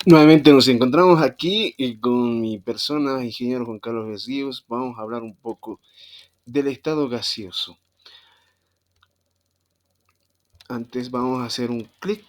Nuevamente nos encontramos aquí con mi persona, ingeniero Juan Carlos Ríos. Vamos a hablar un poco del estado gaseoso. Antes vamos a hacer un clic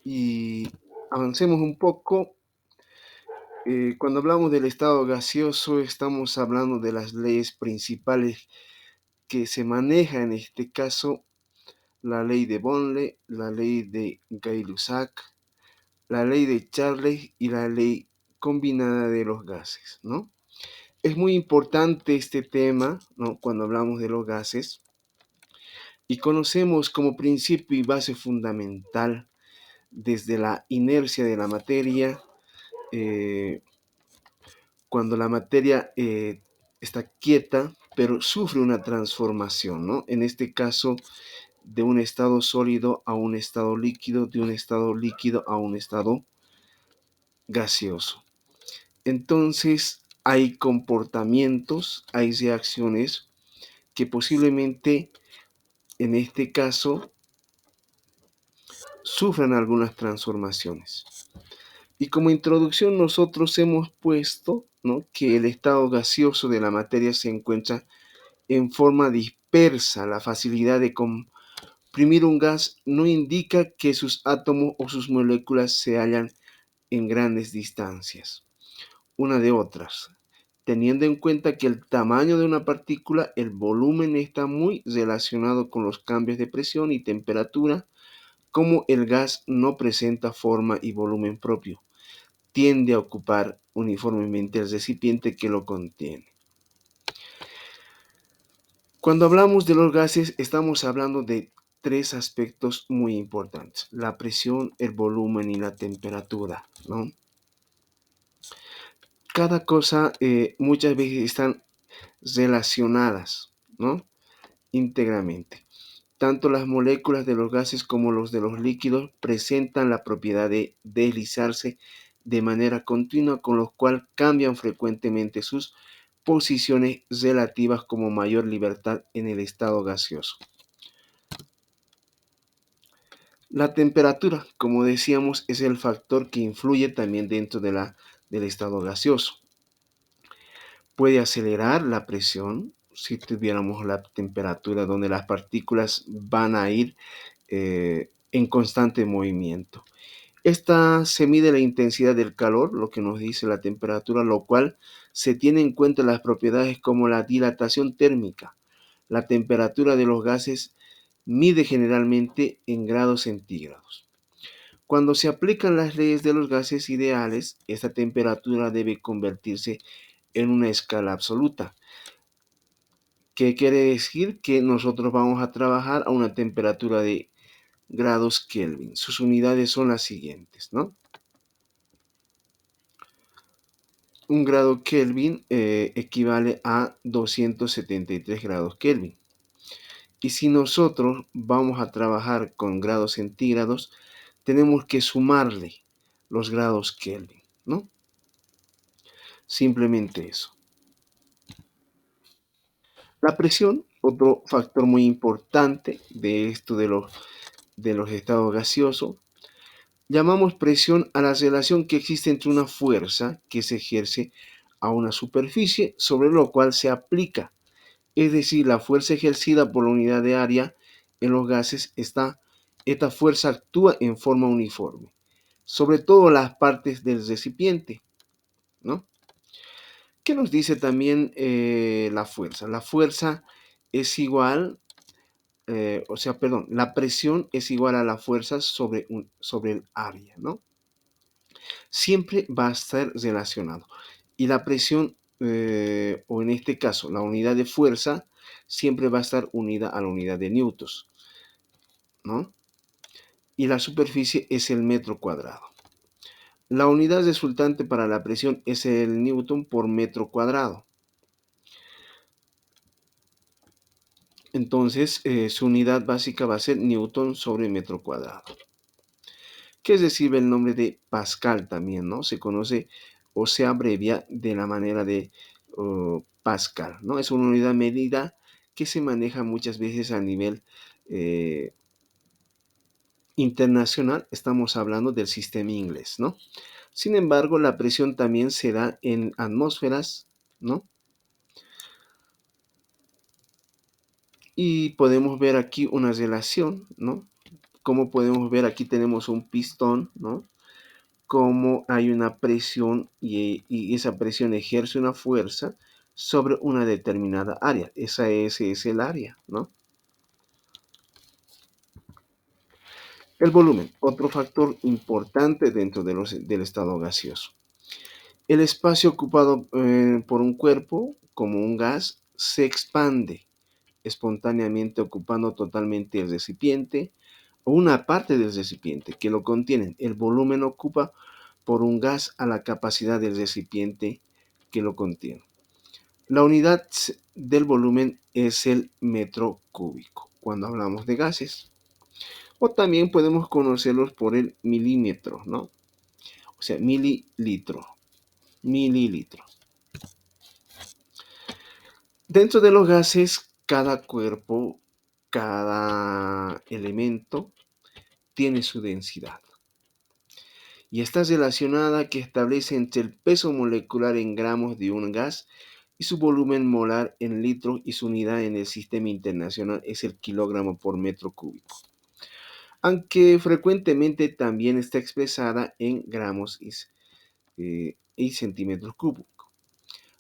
y avancemos un poco. Cuando hablamos del estado gaseoso, estamos hablando de las leyes principales que se manejan, en este caso, la ley de Bonle, la ley de Gay-Lussac, la ley de Charles y la ley combinada de los gases, ¿no? Es muy importante este tema, ¿no? Cuando hablamos de los gases y conocemos como principio y base fundamental desde la inercia de la materia, eh, cuando la materia está quieta, pero sufre una transformación, ¿no? En este caso, de un estado sólido a un estado líquido, de un estado líquido a un estado gaseoso. Entonces, hay comportamientos, hay reacciones que posiblemente en este caso sufran algunas transformaciones. Y como introducción nosotros hemos puesto, ¿no?, que el estado gaseoso de la materia se encuentra en forma dispersa. La facilidad de comprimir un gas no indica que sus átomos o sus moléculas se hallan en grandes distancias una de otras, teniendo en cuenta que el tamaño de una partícula, el volumen está muy relacionado con los cambios de presión y temperatura. Como el gas no presenta forma y volumen propio, tiende a ocupar uniformemente el recipiente que lo contiene. Cuando hablamos de los gases, estamos hablando de tres aspectos muy importantes: la presión, el volumen y la temperatura, ¿no? Cada cosa muchas veces están relacionadas, ¿no?, íntegramente. Tanto las moléculas de los gases como los de los líquidos presentan la propiedad de deslizarse de manera continua, con lo cual cambian frecuentemente sus posiciones relativas como mayor libertad en el estado gaseoso. La temperatura, como decíamos, es el factor que influye también dentro del estado gaseoso. Puede acelerar la presión si tuviéramos la temperatura donde las partículas van a ir en constante movimiento. Esta se mide la intensidad del calor, lo que nos dice la temperatura, lo cual se tiene en cuenta las propiedades como la dilatación térmica. La temperatura de los gases mide generalmente en grados centígrados. Cuando se aplican las leyes de los gases ideales, esta temperatura debe convertirse en una escala absoluta. ¿Qué quiere decir? Que nosotros vamos a trabajar a una temperatura de grados Kelvin. Sus unidades son las siguientes, ¿no? Un grado Kelvin equivale a 273 grados Kelvin. Y si nosotros vamos a trabajar con grados centígrados, tenemos que sumarle los grados Kelvin, ¿no? Simplemente eso. La presión, otro factor muy importante de esto de los estados gaseosos. Llamamos presión a la relación que existe entre una fuerza que se ejerce a una superficie sobre lo cual se aplica. Es decir, la fuerza ejercida por la unidad de área en los gases, esta fuerza actúa en forma uniforme, sobre todo las partes del recipiente, ¿no? ¿Qué nos dice también la fuerza? La fuerza es igual, la presión es igual a la fuerza sobre el área, ¿no? Siempre va a estar relacionado. Y la presión, o en este caso, la unidad de fuerza, siempre va a estar unida a la unidad de newtons, ¿no? Y la superficie es el metro cuadrado. La unidad resultante para la presión es el newton por metro cuadrado. Entonces, su unidad básica va a ser newton sobre metro cuadrado, que recibe el nombre de Pascal también, ¿no? Se conoce o se abrevia de la manera de Pascal, ¿no? Es una unidad medida que se maneja muchas veces a nivel eh, internacional. Estamos hablando del sistema inglés, ¿no? Sin embargo, la presión también se da en atmósferas, ¿no? Y podemos ver aquí una relación, ¿no? Como podemos ver, aquí tenemos un pistón, ¿no? Como hay una presión y esa presión ejerce una fuerza sobre una determinada área. Ese es el área, ¿no? El volumen, otro factor importante dentro del estado gaseoso. El espacio ocupado por un cuerpo, como un gas, se expande espontáneamente ocupando totalmente el recipiente o una parte del recipiente que lo contienen. El volumen ocupa por un gas a la capacidad del recipiente que lo contiene. La unidad del volumen es el metro cúbico cuando hablamos de gases. O también podemos conocerlos por el milímetro, ¿no? O sea, mililitro, mililitro. Dentro de los gases, cada cuerpo, cada elemento tiene su densidad y está relacionada que establece entre el peso molecular en gramos de un gas y su volumen molar en litros y su unidad en el sistema internacional es el kilogramo por metro cúbico, aunque frecuentemente también está expresada en gramos y centímetros cúbicos.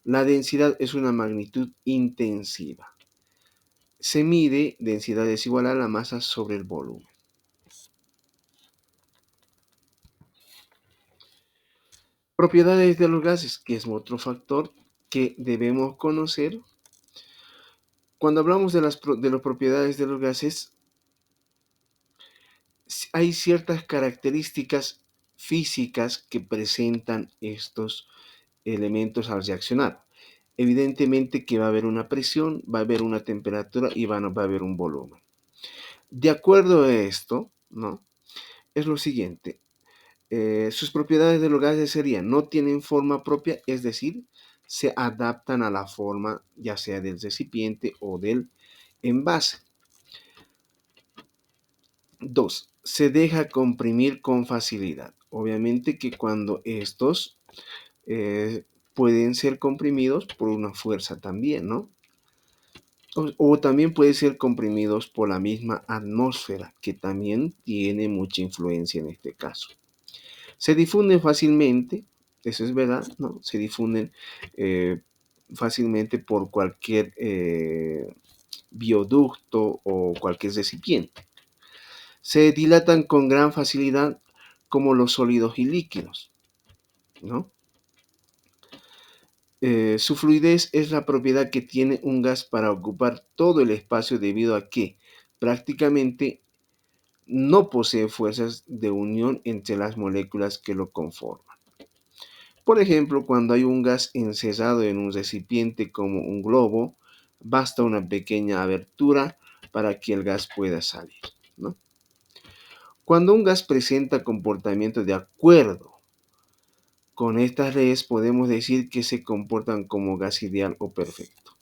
La densidad es una magnitud intensiva. Se mide densidad es igual a la masa sobre el volumen. Propiedades de los gases, que es otro factor que debemos conocer. Cuando hablamos de las propiedades de los gases, hay ciertas características físicas que presentan estos elementos al reaccionar. Evidentemente que va a haber una presión, va a haber una temperatura y va a haber un volumen. De acuerdo a esto, ¿no? Es lo siguiente. Sus propiedades de los gases serían, no tienen forma propia, es decir, se adaptan a la forma ya sea del recipiente o del envase. 2. Se deja comprimir con facilidad. Obviamente que cuando estos pueden ser comprimidos por una fuerza también, ¿no? O también pueden ser comprimidos por la misma atmósfera, que también tiene mucha influencia en este caso. Se difunden fácilmente, eso es verdad, ¿no? Se difunden fácilmente por cualquier bioducto o cualquier recipiente. Se dilatan con gran facilidad como los sólidos y líquidos, ¿no? Su fluidez es la propiedad que tiene un gas para ocupar todo el espacio debido a que prácticamente no posee fuerzas de unión entre las moléculas que lo conforman. Por ejemplo, cuando hay un gas encerrado en un recipiente como un globo, basta una pequeña abertura para que el gas pueda salir, ¿no? Cuando un gas presenta comportamiento de acuerdo con estas leyes, podemos decir que se comportan como gas ideal o perfecto.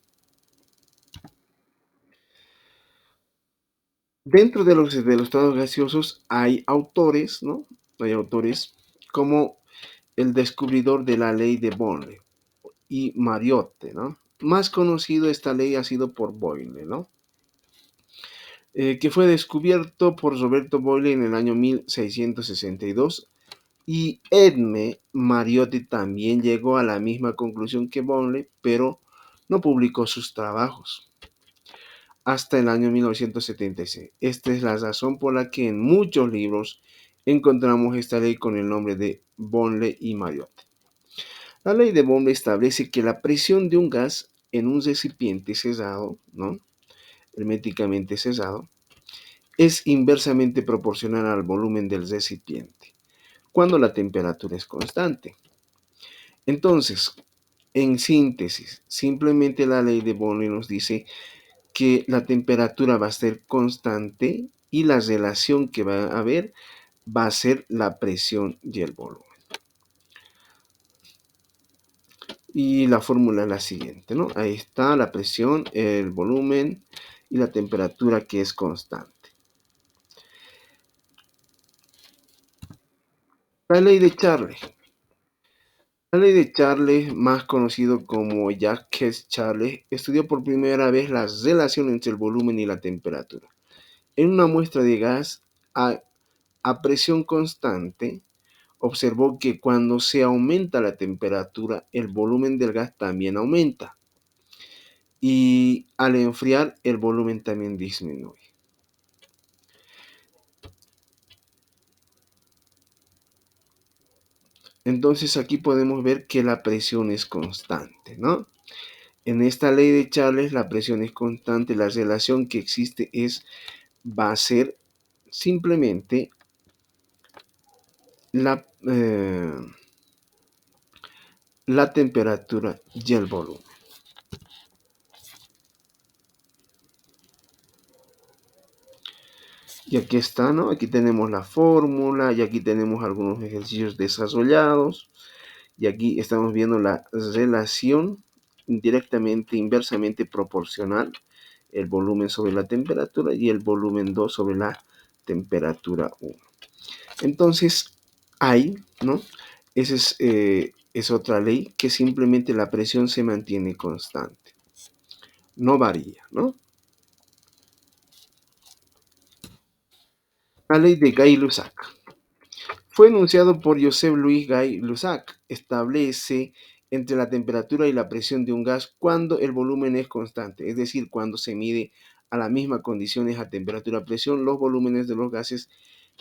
Dentro de los estados gaseosos hay autores, ¿no? Hay autores como el descubridor de la ley de Boyle y Mariotte, ¿no? Más conocido esta ley ha sido por Boyle, ¿no? Que fue descubierto por Roberto Boyle en el año 1662 y Edme Mariotti también llegó a la misma conclusión que Boyle, pero no publicó sus trabajos hasta el año 1976. Esta es la razón por la que en muchos libros encontramos esta ley con el nombre de Boyle y Mariotti. La ley de Boyle establece que la presión de un gas en un recipiente cerrado, ¿no? Herméticamente cerrado, es inversamente proporcional al volumen del recipiente, cuando la temperatura es constante. Entonces, en síntesis, simplemente la ley de Boyle nos dice que la temperatura va a ser constante y la relación que va a haber va a ser la presión y el volumen. Y la fórmula es la siguiente, ¿no? Ahí está la presión, el volumen y la temperatura que es constante. La ley de Charles. La ley de Charles, más conocido como Jacques Charles, estudió por primera vez la relación entre el volumen y la temperatura. En una muestra de gas a presión constante, observó que cuando se aumenta la temperatura, el volumen del gas también aumenta. Y al enfriar, el volumen también disminuye. Entonces aquí podemos ver que la presión es constante, ¿no? En esta ley de Charles la presión es constante, la relación que existe va a ser simplemente la, eh, la temperatura y el volumen. Y aquí está, ¿no? Aquí tenemos la fórmula y aquí tenemos algunos ejercicios desarrollados. Y aquí estamos viendo la relación directamente, inversamente proporcional, el volumen sobre la temperatura y el volumen 2 sobre la temperatura 1. Entonces, hay, ¿no? Esa es otra ley que simplemente la presión se mantiene constante, no varía, ¿no? La ley de Gay-Lussac. Fue enunciado por Joseph-Louis Gay-Lussac. Establece entre la temperatura y la presión de un gas cuando el volumen es constante, es decir, cuando se mide a las mismas condiciones a temperatura y presión los volúmenes de los gases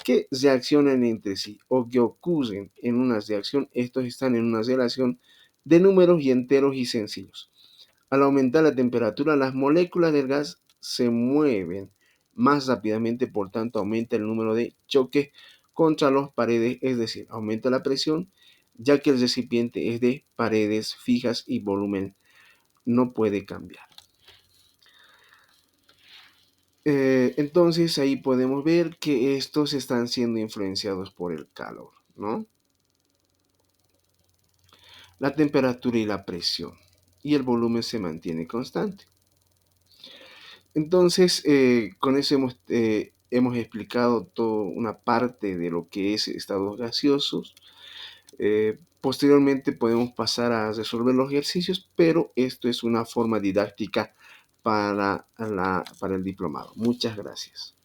que reaccionan entre sí o que ocurren en una reacción. Estos están en una relación de números y enteros y sencillos. Al aumentar la temperatura, las moléculas del gas se mueven más rápidamente, por tanto aumenta el número de choques contra las paredes, es decir, aumenta la presión, ya que el recipiente es de paredes fijas y volumen no puede cambiar. Entonces ahí podemos ver que estos están siendo influenciados por el calor, ¿no? La temperatura y la presión, y el volumen se mantiene constante. Entonces, con eso hemos explicado toda una parte de lo que es estados gaseosos. Posteriormente podemos pasar a resolver los ejercicios, pero esto es una forma didáctica para el diplomado. Muchas gracias.